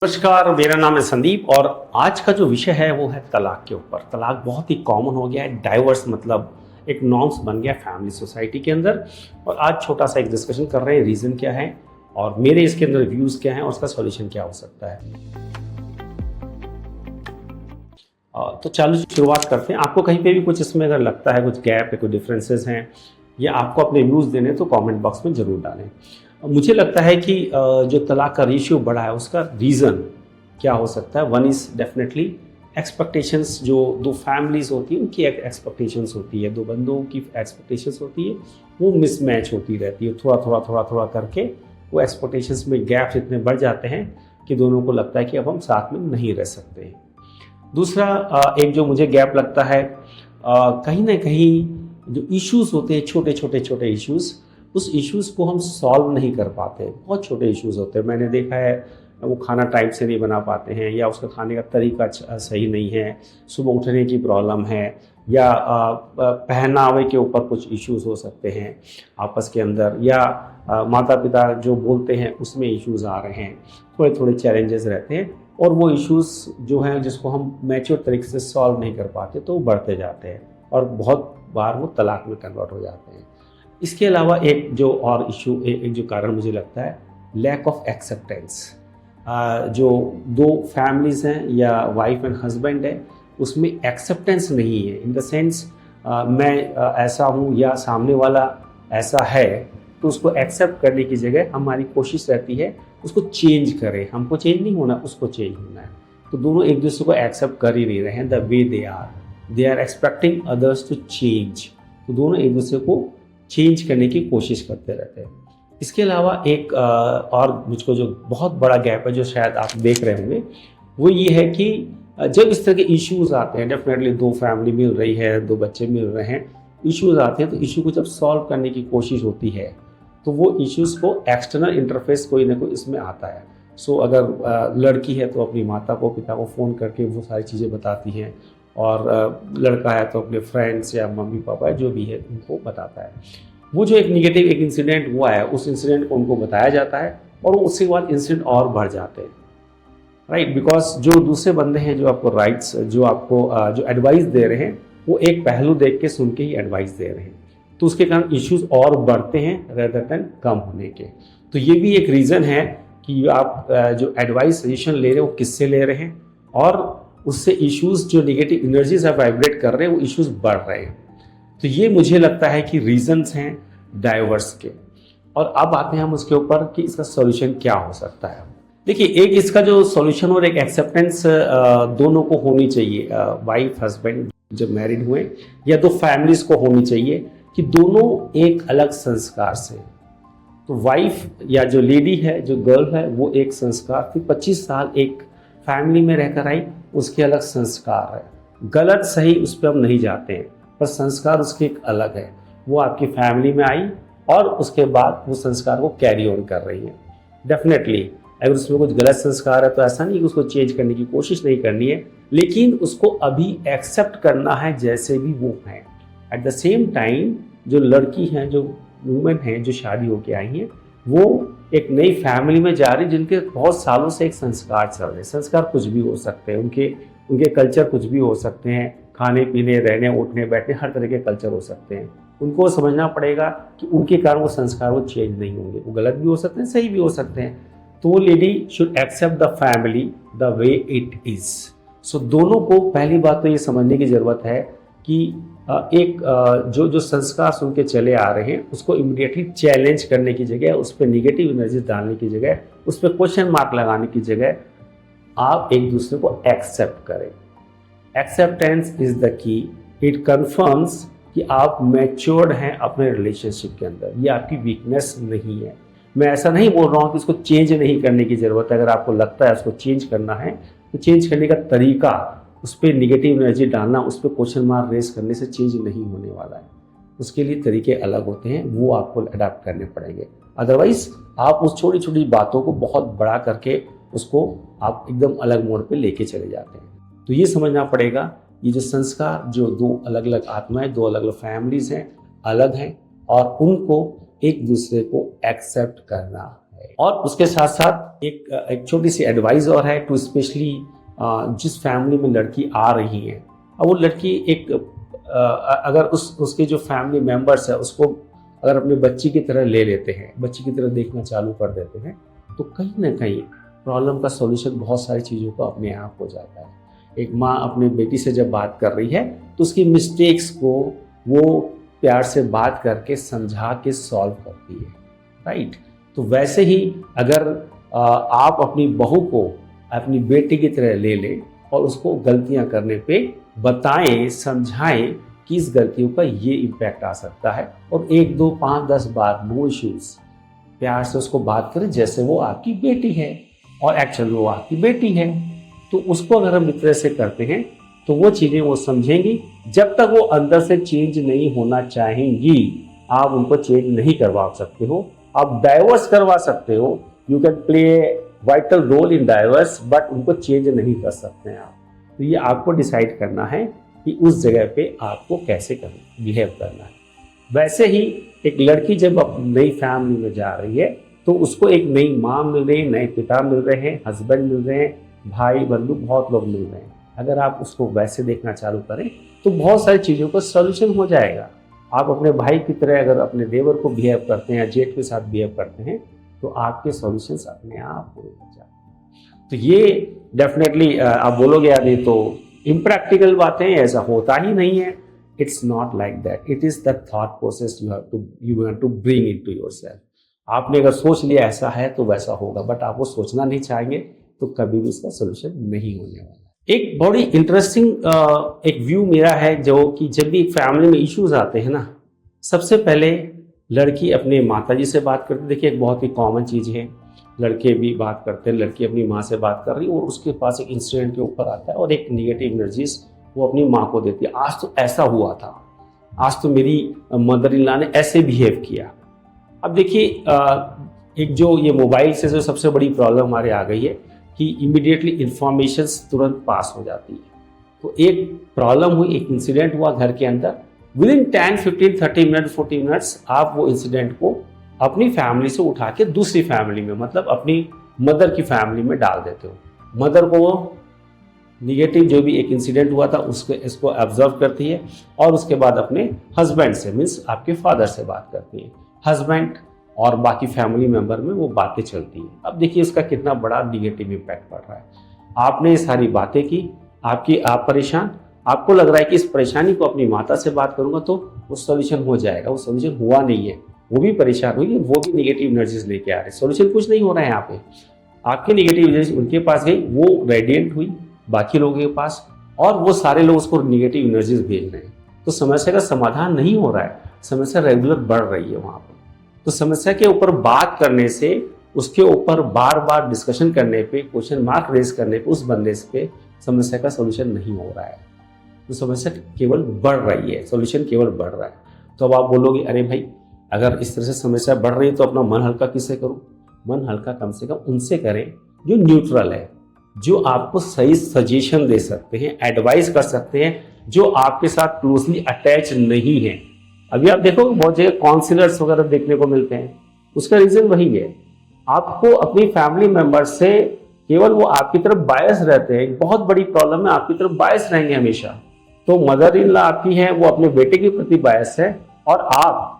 नमस्कार, मेरा नाम है संदीप और आज का जो विषय है वो है तलाक के ऊपर। तलाक बहुत ही कॉमन हो गया है, डाइवर्स मतलब एक नॉर्म्स बन गया फैमिली सोसाइटी के अंदर। और आज छोटा सा एक डिस्कशन कर रहे हैं, रीज़न क्या है और मेरे इसके अंदर व्यूज़ क्या हैं और उसका सॉल्यूशन क्या हो सकता है। तो चलो शुरुआत करते हैं। आपको कहीं पे भी कुछ इसमें अगर लगता है, कुछ गैप है, कोई डिफरेंसेस हैं या आपको अपने व्यूज़ देने तो कमेंट बॉक्स में ज़रूर डालें। मुझे लगता है कि जो तलाक का रेशियो बढ़ा है उसका रीज़न क्या हो सकता है। One is definitely expectations. जो दो फैमिलीज़ होती है उनकी एक एक्सपेक्टेशंस होती है, दो बंदों की एक्सपेक्टेशंस होती है, वो मिसमैच होती रहती है। थोड़ा करके वो एक्सपेक्टेशंस में गैप्स इतने बढ़ जाते हैं कि दोनों को लगता है कि अब हम साथ में नहीं रह सकते हैं। दूसरा एक जो मुझे गैप लगता है, कहीं ना कहीं जो इश्यूज़ होते हैं, छोटे इश्यूज़, उस इश्यूज़ को हम सॉल्व नहीं कर पाते। बहुत छोटे इश्यूज़ होते हैं। मैंने देखा है वो खाना टाइम से नहीं बना पाते हैं या उसका खाने का तरीका सही नहीं है, सुबह उठने की प्रॉब्लम है या पहनावे के ऊपर कुछ इश्यूज़ हो सकते हैं आपस के अंदर, या माता पिता जो बोलते हैं उसमें इश्यूज़ आ रहे हैं। थोड़े चैलेंजेस रहते हैं और वो इश्यूज़ जो हैं जिसको हम मैच्योर तरीके से सॉल्व नहीं कर पाते तो वो बढ़ते जाते हैं और बहुत बार वो तलाक में कन्वर्ट हो जाते हैं। इसके अलावा एक जो और इशू, एक जो कारण मुझे लगता है, लैक ऑफ एक्सेप्टेंस। जो दो फैमिलीज़ हैं या वाइफ एंड हस्बैंड है उसमें एक्सेप्टेंस नहीं है। इन द सेंस मैं ऐसा हूँ या सामने वाला ऐसा है, तो उसको एक्सेप्ट करने की जगह हमारी कोशिश रहती है उसको चेंज करें। हमको चेंज नहीं होना, उसको चेंज होना है। तो दोनों एक दूसरे को एक्सेप्ट कर ही नहीं रहे हैं the way they are expecting others to change. तो दोनों एक दूसरे को चेंज करने की कोशिश करते रहते हैं। इसके अलावा एक और मुझको जो बहुत बड़ा गैप है जो शायद आप देख रहे होंगे, वो ये है कि जब इस तरह के इश्यूज़ आते हैं, डेफिनेटली दो फैमिली मिल रही है, दो बच्चे मिल रहे हैं, इश्यूज़ आते हैं, तो इशू को जब सॉल्व करने की कोशिश होती है तो वो इश्यूज़ को एक्सटर्नल इंटरफेस कोई ना कोई इसमें आता है। सो अगर लड़की है तो अपनी माता को, पिता को फ़ोन करके वो सारी चीज़ें बताती हैं, और लड़का है तो अपने फ्रेंड्स या मम्मी पापा जो भी है उनको बताता है। वो जो एक निगेटिव एक इंसिडेंट हुआ है उस इंसिडेंट को उनको बताया जाता है और उसके बाद इंसिडेंट और बढ़ जाते हैं, राइट। बिकॉज जो दूसरे बंदे हैं जो आपको राइट्स, जो आपको जो एडवाइस दे रहे हैं, वो एक पहलू देख के सुन के ही एडवाइस दे रहे हैं, तो उसके कारण इश्यूज और बढ़ते हैं रेदर देन कम होने के। तो ये भी एक रीज़न है कि आप जो एडवाइस सजेशन ले रहे हैं वो किससे ले रहे हैं, और उससे इश्यूज जो नेगेटिव एनर्जीज आप वाइब्रेट कर रहे हैं वो इश्यूज बढ़ रहे हैं। तो ये मुझे लगता है कि रीजंस हैं डाइवर्स के। और अब आते हैं हम उसके ऊपर कि इसका सॉल्यूशन क्या हो सकता है। देखिए, एक इसका जो सॉल्यूशन और एक एक्सेप्टेंस दोनों को होनी चाहिए, वाइफ हस्बैंड जब मैरिड हुए या दो फैमिलीज को होनी चाहिए कि दोनों एक अलग संस्कार से। तो वाइफ या जो लेडी है, जो गर्ल है, वो एक संस्कार थी, 25 साल एक फैमिली में रहकर आई, उसके अलग संस्कार है। गलत सही उस पर हम नहीं जाते हैं, पर संस्कार उसके एक अलग है। वो आपकी फैमिली में आई और उसके बाद वो संस्कार को कैरी ऑन कर रही है। डेफिनेटली अगर उसमें कुछ गलत संस्कार है तो ऐसा नहीं कि उसको चेंज करने की कोशिश नहीं करनी है, लेकिन उसको अभी एक्सेप्ट करना है जैसे भी वो हैं। एट द सेम टाइम जो लड़की हैं, जो वुमेन हैं, जो शादी होके आई हैं, वो एक नई फैमिली में जा रही जिनके बहुत सालों से एक संस्कार चल रहे हैं। संस्कार कुछ भी हो सकते हैं, उनके कल्चर कुछ भी हो सकते हैं, खाने पीने, रहने उठने बैठने, हर तरह के कल्चर हो सकते हैं। उनको समझना पड़ेगा कि उनके कारण वो संस्कार वो चेंज नहीं होंगे, वो गलत भी हो सकते हैं, सही भी हो सकते हैं। तो वो lady should except the family the way it is. So दोनों को पहली बात तो ये समझने की ज़रूरत है कि एक जो संस्कार सुन के चले आ रहे हैं उसको इमीडिएटली चैलेंज करने की जगह, उस पर निगेटिव एनर्जी डालने की जगह, उस पर क्वेश्चन मार्क लगाने की जगह आप एक दूसरे को एक्सेप्ट करें। Acceptance is the key. It confirms कि आप मैच्योर्ड हैं अपने रिलेशनशिप के अंदर। ये आपकी वीकनेस नहीं है। मैं ऐसा नहीं बोल रहा हूँ कि इसको चेंज नहीं करने की ज़रूरत है। अगर आपको लगता है उसको चेंज करना है तो चेंज करने का तरीका, उस पर निगेटिव एनर्जी डालना, उस पर क्वेश्चन मार्क रेस करने से चेंज नहीं होने वाला है। उसके लिए तरीके अलग होते हैं, वो आपको अडाप्ट करने पड़ेंगे। अदरवाइज आप उस छोटी छोटी बातों को बहुत बड़ा करके उसको आप एकदम अलग मोड़ पे लेके चले जाते हैं। तो ये समझना पड़ेगा, ये जो संस्कार, जो दो अलग अलग आत्माएं, दो अलग अलग फैमिलीज हैं, अलग हैं, और उनको एक दूसरे को एक्सेप्ट करना है। और उसके साथ साथ एक छोटी सी एडवाइस और है टू स्पेशली जिस फैमिली में लड़की आ रही है, अब वो लड़की अगर उसके जो फैमिली मेंबर्स है उसको अगर अपने बच्ची की तरह ले लेते हैं, बच्ची की तरह देखना चालू कर देते हैं, तो कहीं ना कहीं प्रॉब्लम का सॉल्यूशन बहुत सारी चीज़ों का अपने आप हो जाता है। एक माँ अपनी बेटी से जब बात कर रही है तो उसकी मिस्टेक्स को वो प्यार से बात करके समझा के सॉल्व करती है, राइट। तो वैसे ही अगर आप अपनी बहू को अपनी बेटी की तरह ले लें और उसको गलतियां करने पे बताएं, समझाएं कि इस गलतियों का ये इम्पैक्ट आ सकता है, और 1 2 5 10 बार नो इश्यूज प्यार से उसको बात करें जैसे वो आपकी बेटी है और एक्चुअली वो आपकी बेटी है। तो उसको अगर हम इस तरह से करते हैं तो वो चीज़ें वो समझेंगी। जब तक वो अंदर से चेंज नहीं होना चाहेंगी आप उनको चेंज नहीं करवा सकते हो। आप डाइवर्स करवा सकते हो, you can play vital role in divorce, but उनको चेंज नहीं कर सकते हैं आप। तो ये आपको डिसाइड करना है कि उस जगह पे आपको कैसे बिहेव करना है। वैसे ही एक लड़की जब नई फैमिली में जा रही है तो उसको एक नई माँ मिल रही है, नए पिता मिल रहे हैं, हस्बैंड मिल रहे हैं, भाई बंधु बहुत लोग मिल रहे हैं। अगर आप उसको वैसे देखना चालू करें तो बहुत सारी चीज़ों का सॉल्यूशन हो जाएगा। आप अपने भाई की तरह अगर अपने देवर को बिहेव करते हैं या जेठ के साथ बिहेव करते हैं तो आपके सॉल्यूशंस अपने आप पूरे हो जाते हैं। तो ये डेफिनेटली आप बोलोगे यार ये तो इम्प्रैक्टिकल बातें, ऐसा होता ही नहीं है। It's not like that, it is the thought process you have to bring into yourself. आपने अगर सोच लिया ऐसा है तो वैसा होगा, बट आप वो सोचना नहीं चाहेंगे तो कभी भी इसका सोल्यूशन नहीं होने वाला। एक बड़ी इंटरेस्टिंग एक व्यू मेरा है जो कि जब भी फैमिली में इश्यूज आते हैं ना, सबसे पहले लड़की अपने माताजी से बात करती है। देखिए एक बहुत ही कॉमन चीज़ है, लड़के भी बात करते हैं, लड़की अपनी माँ से बात कर रही है और उसके पास एक इंसिडेंट के ऊपर आता है और एक निगेटिव एनर्जीज वो अपनी माँ को देती है। आज तो ऐसा हुआ था, आज तो मेरी मदर इन लॉ ने ऐसे बिहेव किया। अब देखिए एक जो ये मोबाइल से जो सबसे बड़ी प्रॉब्लम हमारे आ गई है कि इमीडिएटली इंफॉर्मेशन तुरंत पास हो जाती है। तो एक प्रॉब्लम हुई, एक इंसिडेंट हुआ घर के अंदर, विद इन 10 15 30 मिनट 40 मिनट्स आप वो इंसिडेंट को अपनी फैमिली से उठा के दूसरी फैमिली में, मतलब अपनी मदर की फैमिली में डाल देते हो। मदर को वो निगेटिव जो भी एक इंसिडेंट हुआ था उसको इसको ऑब्जर्व करती है और उसके बाद अपने हस्बैंड से, मीन्स आपके फादर से बात करती है। हस्बैंड और बाकी फैमिली मेंबर में वो बातें चलती हैं। अब देखिए इसका कितना बड़ा निगेटिव इम्पैक्ट पड़ रहा है। आपने ये सारी बातें की, आप परेशान, आपको लग रहा है कि इस परेशानी को अपनी माता से बात करूंगा तो वो सॉल्यूशन हो जाएगा। वो सॉल्यूशन हुआ नहीं है, वो भी परेशान हुई, वो भी निगेटिव एनर्जीज लेके आ रहे हैं। सॉल्यूशन कुछ नहीं हो रहा है यहाँ पे। आपकी निगेटिव एनर्जी उनके पास गई, वो रेडिएंट हुई बाकी लोगों के पास और वो सारे लोग उसको निगेटिव एनर्जीज भेज रहे हैं। तो समस्या का समाधान नहीं हो रहा है, समस्या रेगुलर बढ़ रही है वहाँ पर। तो समस्या के ऊपर बात करने से, उसके ऊपर बार बार डिस्कशन करने पे, क्वेश्चन मार्क रेज करने पे उस बंदे पे समस्या का सॉल्यूशन नहीं हो रहा है। तो समस्या केवल बढ़ रही है, सॉल्यूशन केवल बढ़ रहा है। तो अब आप बोलोगे अरे भाई अगर इस तरह से समस्या बढ़ रही है तो अपना मन हल्का किससे करूं? मन हल्का कम से कम उनसे करें जो न्यूट्रल है, जो आपको सही सजेशन दे सकते हैं, एडवाइस कर सकते हैं, जो आपके साथ क्लोजली अटैच नहीं है। अभी आप देखो बहुत जगह काउंसलर्स वगैरह देखने को मिलते हैं, उसका रीजन वही है, आपको अपनी फैमिली मेंबर से केवल वो आपकी तरफ बायस रहते हैं। एक बहुत बड़ी प्रॉब्लम है, आपकी तरफ बायस रहेंगे हमेशा। तो मदर इन लॉ आपकी है, वो अपने बेटे के प्रति बायस है और आप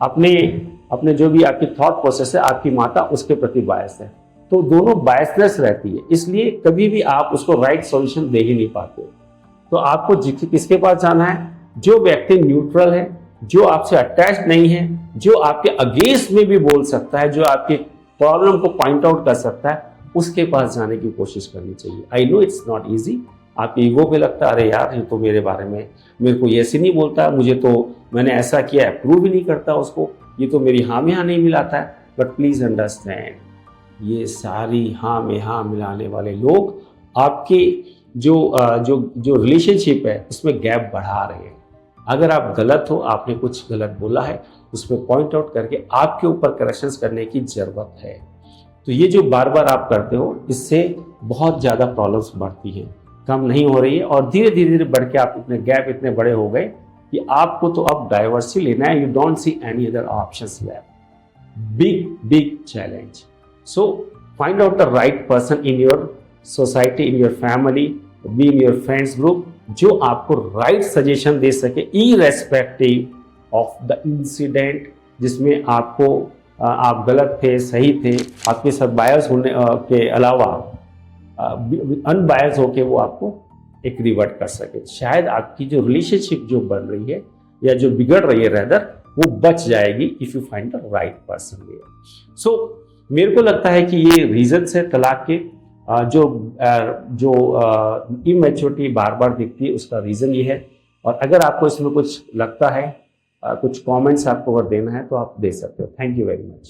अपने जो भी आपकी थॉट प्रोसेस है, आपकी माता उसके प्रति बायस है। तो दोनों बायसनेस रहती है, इसलिए कभी भी आप उसको राइट सॉल्यूशन दे ही नहीं पाते। तो आपको किसके पास जाना है? जो व्यक्ति न्यूट्रल है, जो आपसे अटैच नहीं है, जो आपके अगेंस्ट में भी बोल सकता है, जो आपके प्रॉब्लम को पॉइंट आउट कर सकता है, उसके पास जाने की कोशिश करनी चाहिए। I know it's not easy. आपके ईगो पे लगता है अरे यार ये तो मेरे बारे में, मेरे को ऐसे नहीं बोलता है, मुझे तो मैंने ऐसा किया अप्रूव भी नहीं करता उसको, ये तो मेरी हाँ में हाँ नहीं मिलाता है। बट प्लीज अंडरस्टैंड, ये सारी हाँ में हाँ मिलाने वाले लोग आपके जो रिलेशनशिप है उसमें गैप बढ़ा रहे हैं। अगर आप गलत हो, आपने कुछ गलत बोला है, उसमें पॉइंट आउट करके आपके ऊपर करेक्शंस करने की जरूरत है। तो ये जो बार बार आप करते हो, इससे बहुत ज़्यादा प्रॉब्लम्स बढ़ती हैं, कम नहीं हो रही है। और धीरे धीरे बढ़ के आप इतने गैप इतने बड़े हो गए कि आपको तो अब डाइवर्स ही लेना है। You don't see any other options left. Big challenge. So find out the right person in your society, in your family, be in your friends group, जो आपको राइट सजेशन दे सके इररेस्पेक्टिव ऑफ द इंसिडेंट, जिसमें आपको आप गलत थे, सही थे, आपके साथ बायस होने के अलावा अनबायस होके वो आपको एक रिवर्ट कर सके। शायद आपकी जो रिलेशनशिप जो बन रही है या जो बिगड़ रही है रेदर, वो बच जाएगी if you find the right person there. So मेरे को लगता है कि ये रीजंस है तलाक के, जो इमेच्योरिटी बार बार दिखती है, उसका रीजन ये है। और अगर आपको इसमें कुछ लगता है, कुछ कमेंट्स आपको अगर देना है तो आप दे सकते हो। Thank you very much.